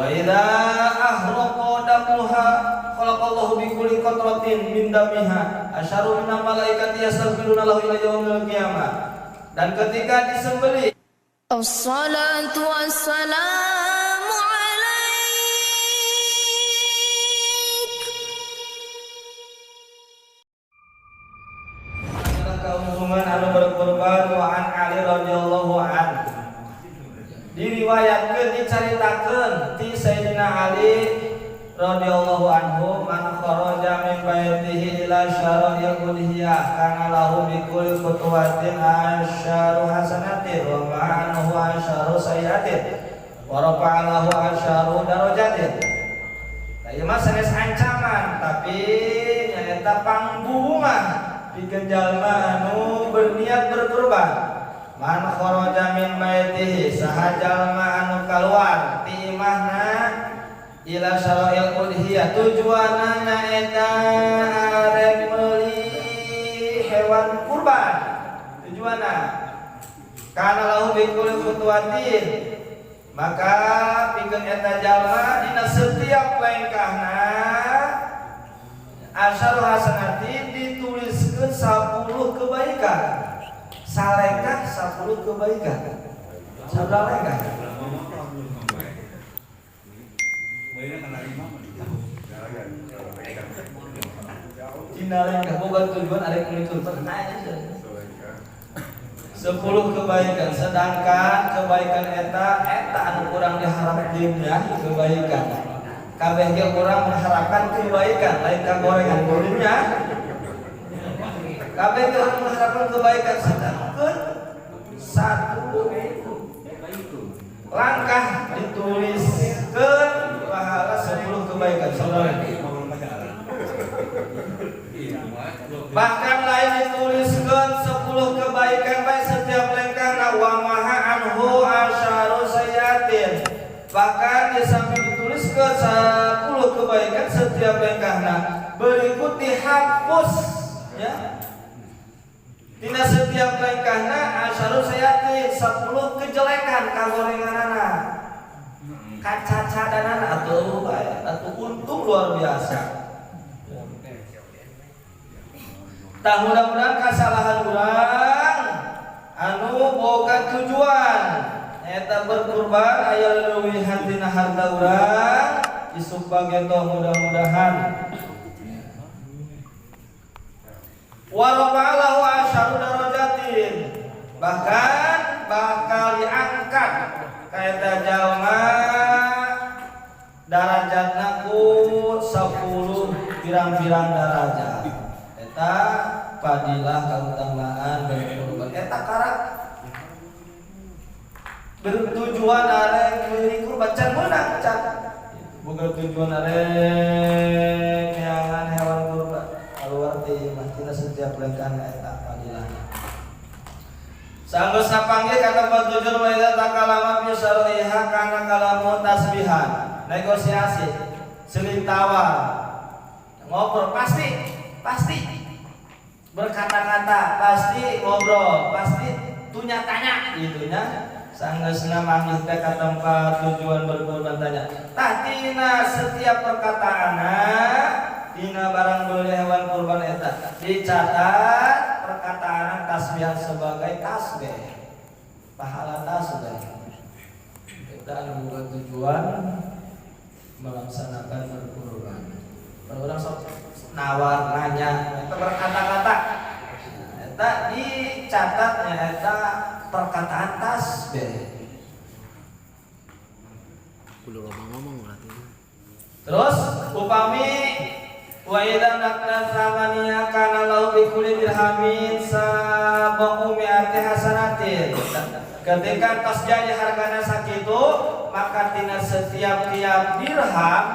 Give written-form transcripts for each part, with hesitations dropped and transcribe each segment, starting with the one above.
Wa idza ahraqa damuha khalaqallahu bi kulli qatratin min damiha asyaru minal malaikati yastaghfiruna lahu ila yaumil qiyamah. Dan ketika disembelih Assalatu wassalamu alaik. adalah keumuman anu berkorban wa an Ali radhiyallahu anhu. Diriwayatkeun dicaritakeun ti Sayyidina Ali radhiyallahu anhu man kharaja min baitihi ila syara'il udhiyah kana lahu bi kulli khutwatin asyaru hasanatin wa ma'anahu asyaru sayyatin wa rafa'a lahu asyaru darajatin. Ieu mah sanes ancaman tapi nyaeta pangbuungan pikeun jalma anu berniat berkurban. Man kharaja min baitihi saha jalma anu kaluar ti imahna ila syara'il udhiyah tujuanna nyaeta arek meuli hewan kurban. Tujuanna kana lahu bi kulli khutwatin maka pikeun eta jalma dina setiap langkahna asyaru hasanatin dituliskeun 10 kebaikan. Salengkah 10 kebaikan. Sabaraha langkah? Cina langkah boga tujuan arek meuli kurban aja. 10 kebaikan, sedangkan kebaikan eta anu kurang diharap dunia kebaikan. Kabeh ge urang mengharapkan kebaikan lain kagorengan dunia. Kabeh ge urang mengharapkan kebaikan sedangkan 1 langkah dituliskeun pahala 10 kebaikan. Saudara, bahkan lain dituliskeun 10 kebaikan baik setiap langkahna wa maha anhu asyaru sayyatin. Bahkan di samping dituliskeun 10 kebaikan setiap langkahna berikut dihapus ya. Tina setiap langkahna asyaru sayyatin 10 kejelekan kagorenganana. Kacacadanana atuh untung luar biasa. Tah mudah-mudahan kasalahan urang anu boga tujuan eta berkurban aya leuwihan tina harta urang disupage toh mudah-mudahan wa rafa'alahu asyaru darajatin bahkan bakal diangkat ka eta jalma darajatna ku 10 pirang-pirang darajat. Eta fadilah kautamaan berkurban eta karak bertujuan arek meuli kurban can meunang can boga tujuan arek neangan hewan kurban kaluar ti imah tina setiap langkahna eta fadilahna. Sanggeus napanggih kata batujur wa idza takalama fi syar'iha kana kalamu tasbihan negosiasi seuling tawar ngobrol pasti berkata-kata pasti ngobrol pasti tanya gitunya sanggeusna manggih teh ka tempat tujuan berkurban tanya tah tina setiap perkataanna tina barang beuli hewan kurban eta dicatat perkataan tasbih sebagai tasbih pahala tasbih kita anu boga tujuan melaksanakan berkurban. Kalau orang sok nawar nanya eta berkata-kata eta dicatatnya eta perkataan tasbih. Kudu loba ngomong berarti. Terus upami wa idza nakna samaniya kana lahu bi kulli dirhamin sab'u mi'ati hasanatin. Ketika tos jadi hargana sakitu maka tina setiap dirham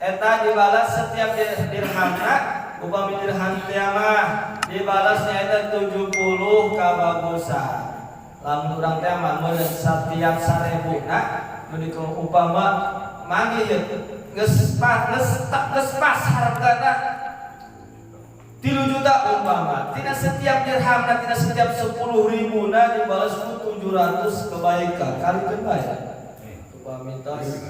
eta dibalas setiap dirhamna upami dirham tiamah dibalasnya eta 70 kabagusan. Lamun urang teh mah mun setiap 1000 mun upama manggih geus pas hargana 3 juta umpama tina setiap dirhamna tina setiap 10.000 dibalas ku 700 kebaikan kali bae upami tos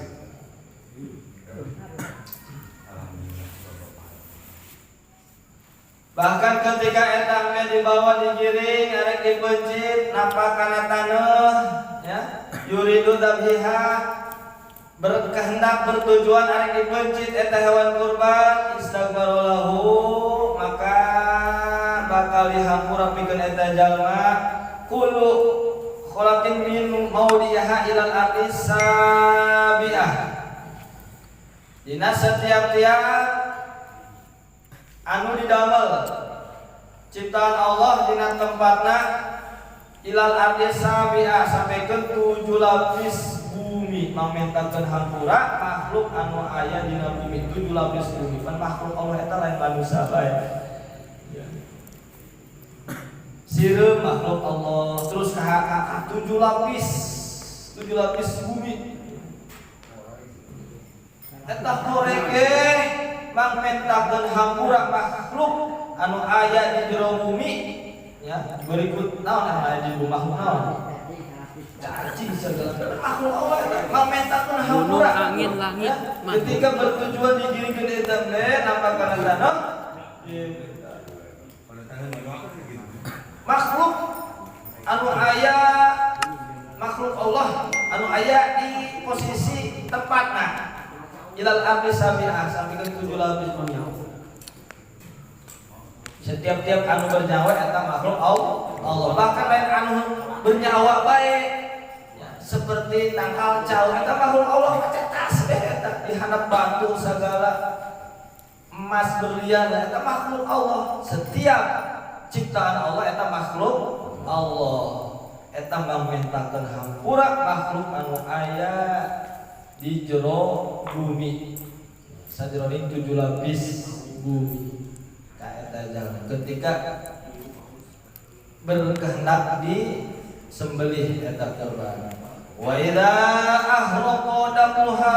Bahkan ketika etangnya dibawa digiring arek dipencit napa kana taneuh ya yuridu dzabhiha berkehendak bertujuan arek dipencit eta hewan kurban istaghfarolahu maka bakal dihampura pikeun eta jalma kullu kholatin min maudiha ilal ardi sabiah dina setiap-tiap anu didamel ciptaan Allah dina tempatna ilal ardi sabiah sampaikeun 7 lapis bumi mamentakeun hampura makhluk anu aya dina bumi 7 lapis bumi pan makhluk Allah eta lain manusia bae sireum makhluk Allah terus ka 7 lapis bumi eta horege mangmentakeun hampura makhluk anu aya di jero bumi ya berikut naon anu aya di bumi makhluk naon cacing segala makhluk Allah eta mangmentakeun hampura angin langit ya, ketika bertujuan digiringkeun eta teh napa kana tanah makhluk anu aya makhluk Allah anu aya di posisi tempatna ilal ardi sabi'ah sampai ke 7 lapis bumi. Setiap-tiap anu bernyawa eta makhluk Allah. Bahkan lain anu bernyawa bae ya, seperti tangkal cau eta makhluk Allah cetas eta dihadap batu segala emas berlian eta makhluk Allah. Setiap ciptaan Allah eta makhluk Allah. Eta mamentakeun hampura makhluk anu aya di jero bumi sajeroning 7 lapis bumi kaeta jalan ketika berkehendak disembelih eta kurban wa idza ahraqa damuha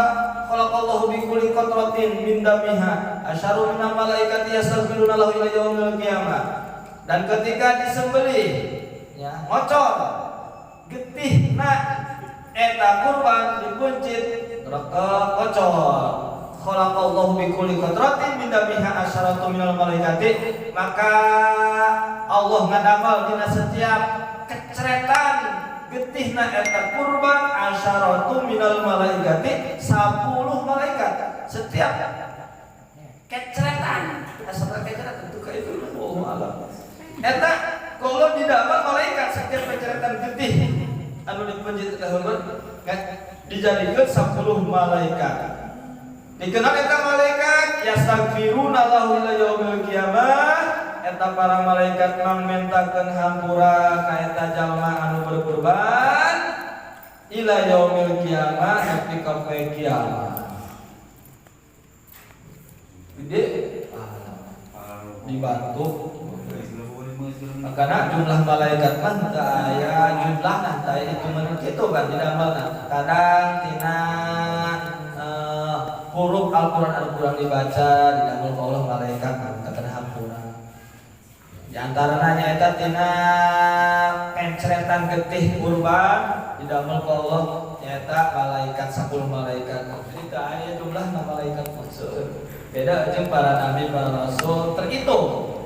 khalaqallahu bi kulli qatratin min damiha asyaru minal malaikati yastaghfiruna lahu ila yaumil qiyamah dan ketika disembelih ya ngocor getihna eta kurban dipencit raka kocor khalaqallahu bi kulli qatratin min damiha asyaratu minal malaikati maka Allah ngadamel dina setiap kecretan getihna eta kurban asyaratu minal malaikati 10 malaikat setiap kecretan asal kecretan itu ka itu wallahu alam eta kalau didamel malaikat setiap kecretan getih anu dipencit teh dijadikan 10 malaikat. Dikenal eta malaikat yastaghfiruna lahu ila yaumil qiyamah. Eta para malaikat mangmentakeun hampura ka eta jalma anu berkurban ila yaumil qiyamah nepi ka poe kiamat. Gede dibantu makanya jumlah malaikat mah teu aya jumlahna teh itu menurut kitu kan didamelna kadang tina huruf Al-Qur'an dibaca didamel ku Allah malaikat ngangkatkeun hampura di antarana nyaeta tina pencretan getih kurban didamel ku Allah nyaeta malaikat 10 malaikat jadi teu aya jumlahna malaikat maksud beda jeung para nabi para rasul terhitung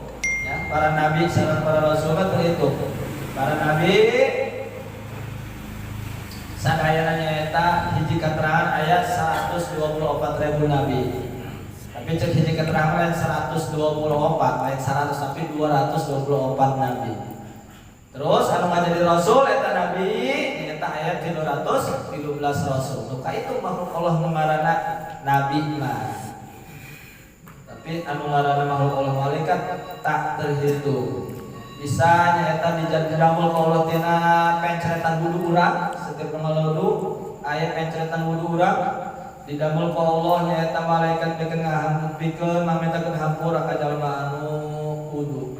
ya, para nabi sareng para rasul terhitung. Para nabi sadayana nyaeta hiji keterangan ayat 124.000 nabi. Tapi cek hiji keterangan lain 124 lain 100 tapi 224 nabi. Terus anu jadi rasul eta nabi nyaeta ayat 313 rasul. Nuka itu makhluk Allah ngaranna nabi mah. Tapi anu ngaranna makhluk Allah malaikat tak terhitung. Bisa nyaeta dijadamel ku Allah tina pencretan wudu urang setiap ngalodu aya pencretan wudu urang didamel ku Allah nyaeta malaikat pikeun ngahampikeun mamentakeun hampura ka jalma anu wudu.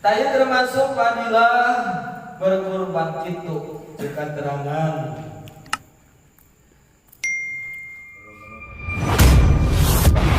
Taya termasuk fadilah berkurban kitu jeung katerangan